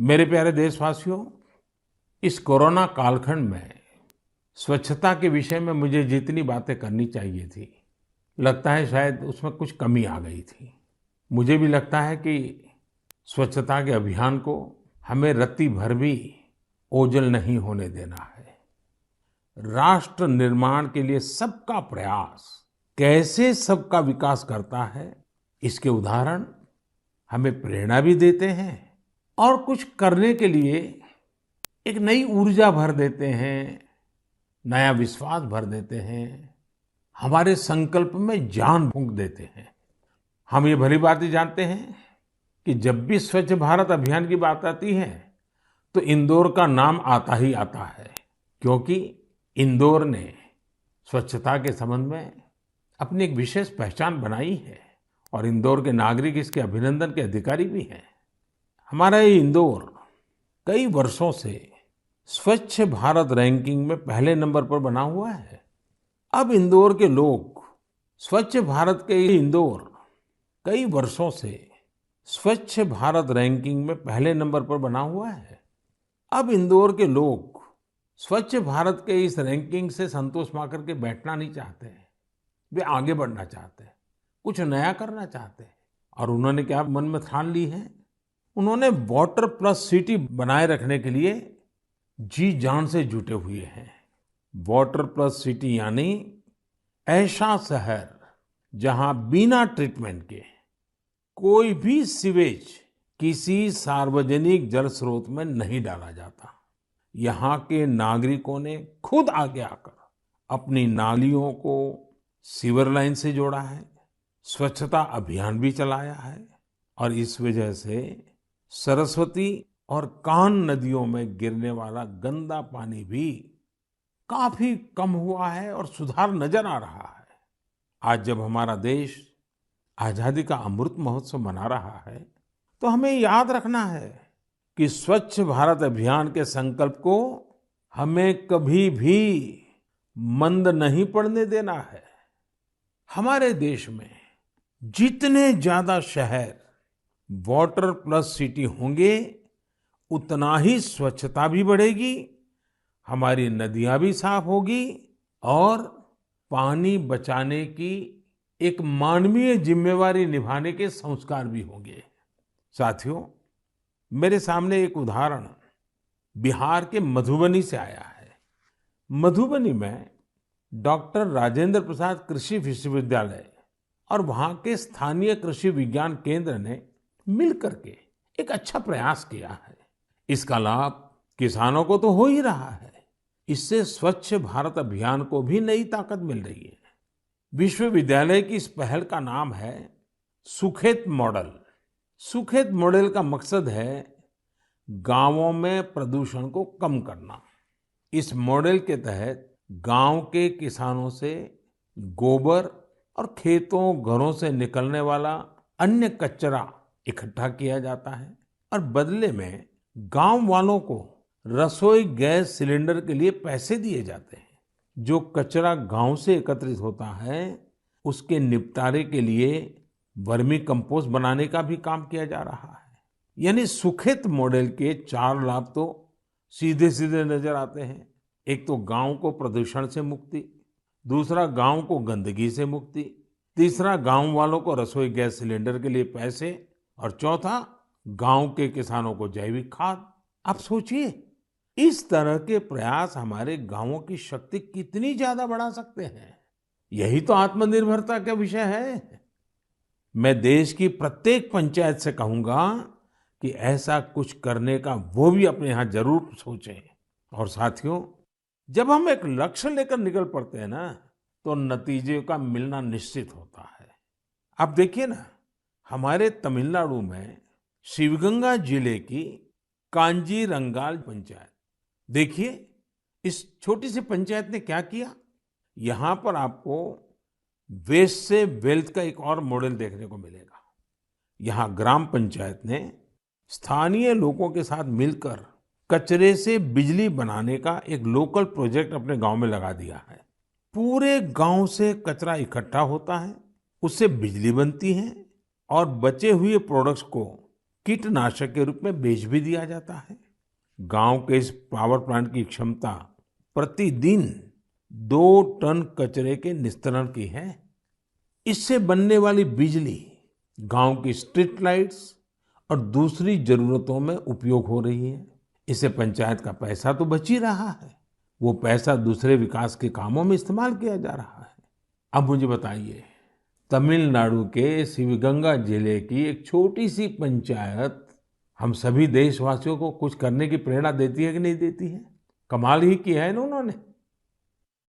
मेरे प्यारे देशवासियों, इस कोरोना कालखंड में स्वच्छता के विषय में मुझे जितनी बातें करनी चाहिए थी, लगता है शायद उसमें कुछ कमी आ गई थी। मुझे भी लगता है कि स्वच्छता के अभियान को हमें रत्ती भर भी ओझल नहीं होने देना है। राष्ट्र निर्माण के लिए सबका प्रयास कैसे सबका विकास करता है, इसके उदाहरण हमें प्रेरणा भी देते हैं और कुछ करने के लिए एक नई ऊर्जा भर देते हैं, नया विश्वास भर देते हैं, हमारे संकल्प में जान फूंक देते हैं। हम ये भली भांति जानते हैं कि जब भी स्वच्छ भारत अभियान की बात आती है तो इंदौर का नाम आता ही आता है, क्योंकि इंदौर ने स्वच्छता के संबंध में अपनी एक विशेष पहचान बनाई है और इंदौर के नागरिक इसके अभिनंदन के अधिकारी भी हैं। हमारा ये इंदौर कई वर्षों से स्वच्छ भारत रैंकिंग में पहले नंबर पर बना हुआ है। अब इंदौर के लोग स्वच्छ भारत के इंदौर कई वर्षों से स्वच्छ भारत रैंकिंग में पहले नंबर पर बना हुआ है। अब इंदौर के लोग स्वच्छ भारत के इस रैंकिंग से संतोष पाकर के बैठना नहीं चाहते हैं। वे आगे बढ़ना चाहते हैं, कुछ नया करना चाहते हैं। और उन्होंने क्या मन में ठान ली है, उन्होंने वाटर प्लस सिटी बनाए रखने के लिए जी जान से जुटे हुए हैं। वाटर प्लस सिटी यानी ऐसा शहर जहां बिना ट्रीटमेंट के कोई भी सीवेज किसी सार्वजनिक जल स्रोत में नहीं डाला जाता। यहाँ के नागरिकों ने खुद आगे आकर अपनी नालियों को सीवर लाइन से जोड़ा है, स्वच्छता अभियान भी चलाया है और इस वजह से सरस्वती और कान नदियों में गिरने वाला गंदा पानी भी काफी कम हुआ है और सुधार नजर आ रहा है। आज जब हमारा देश आजादी का अमृत महोत्सव मना रहा है तो हमें याद रखना है कि स्वच्छ भारत अभियान के संकल्प को हमें कभी भी मंद नहीं पड़ने देना है। हमारे देश में जितने ज्यादा शहर वाटर प्लस सिटी होंगे, उतना ही स्वच्छता भी बढ़ेगी, हमारी नदियां भी साफ होगी और पानी बचाने की एक मानवीय जिम्मेवारी निभाने के संस्कार भी होंगे। साथियों, मेरे सामने एक उदाहरण बिहार के मधुबनी से आया है। मधुबनी में डॉक्टर राजेंद्र प्रसाद कृषि विश्वविद्यालय और वहां के स्थानीय कृषि विज्ञान केंद्र ने मिलकर के एक अच्छा प्रयास किया है। इसका लाभ किसानों को तो हो ही रहा है, इससे स्वच्छ भारत अभियान को भी नई ताकत मिल रही है। विश्वविद्यालय की इस पहल का नाम है सुखेत मॉडल। सुखेत मॉडल का मकसद है गांवों में प्रदूषण को कम करना। इस मॉडल के तहत गांव के किसानों से गोबर और खेतों घरों से निकलने वाला अन्य कचरा इकट्ठा किया जाता है और बदले में गांव वालों को रसोई गैस सिलेंडर के लिए पैसे दिए जाते हैं। जो कचरा गांव से एकत्रित होता है उसके निपटारे के लिए वर्मी कंपोस्ट बनाने का भी काम किया जा रहा है। यानी सुखेत मॉडल के चार लाभ तो सीधे सीधे नजर आते हैं। एक तो गांव को प्रदूषण से मुक्ति, दूसरा गांव को गंदगी से मुक्ति, तीसरा गांव वालों को रसोई गैस सिलेंडर के लिए पैसे और चौथा गांव के किसानों को जैविक खाद। आप सोचिए, इस तरह के प्रयास हमारे गांवों की शक्ति कितनी ज्यादा बढ़ा सकते हैं। यही तो आत्मनिर्भरता का विषय है। मैं देश की प्रत्येक पंचायत से कहूंगा कि ऐसा कुछ करने का वो भी अपने यहाँ जरूर सोचें। और साथियों, जब हम एक लक्ष्य लेकर निकल पड़ते हैं ना, तो नतीजे का मिलना निश्चित होता है। आप देखिए ना, हमारे तमिलनाडु में शिवगंगा जिले की कांजीरंगाल पंचायत, देखिए इस छोटी सी पंचायत ने क्या किया। यहाँ पर आपको वेस्ट से वेल्थ का एक और मॉडल देखने को मिलेगा। यहाँ ग्राम पंचायत ने स्थानीय लोगों के साथ मिलकर कचरे से बिजली बनाने का एक लोकल प्रोजेक्ट अपने गांव में लगा दिया है। पूरे गांव से कचरा इकट्ठा होता है, उससे बिजली बनती है और बचे हुए प्रोडक्ट्स को कीटनाशक के रूप में बेच भी दिया जाता है। गांव के इस पावर प्लांट की क्षमता प्रतिदिन 2 टन कचरे के निस्तारण की है। इससे बनने वाली बिजली गांव की स्ट्रीट लाइट्स और दूसरी जरूरतों में उपयोग हो रही है। इससे पंचायत का पैसा तो बच ही रहा है, वो पैसा दूसरे विकास के कामों में इस्तेमाल किया जा रहा है। अब मुझे बताइए, तमिलनाडु के शिवगंगा जिले की एक छोटी सी पंचायत हम सभी देशवासियों को कुछ करने की प्रेरणा देती है कि नहीं देती है? कमाल ही किया है ना उन्होंने।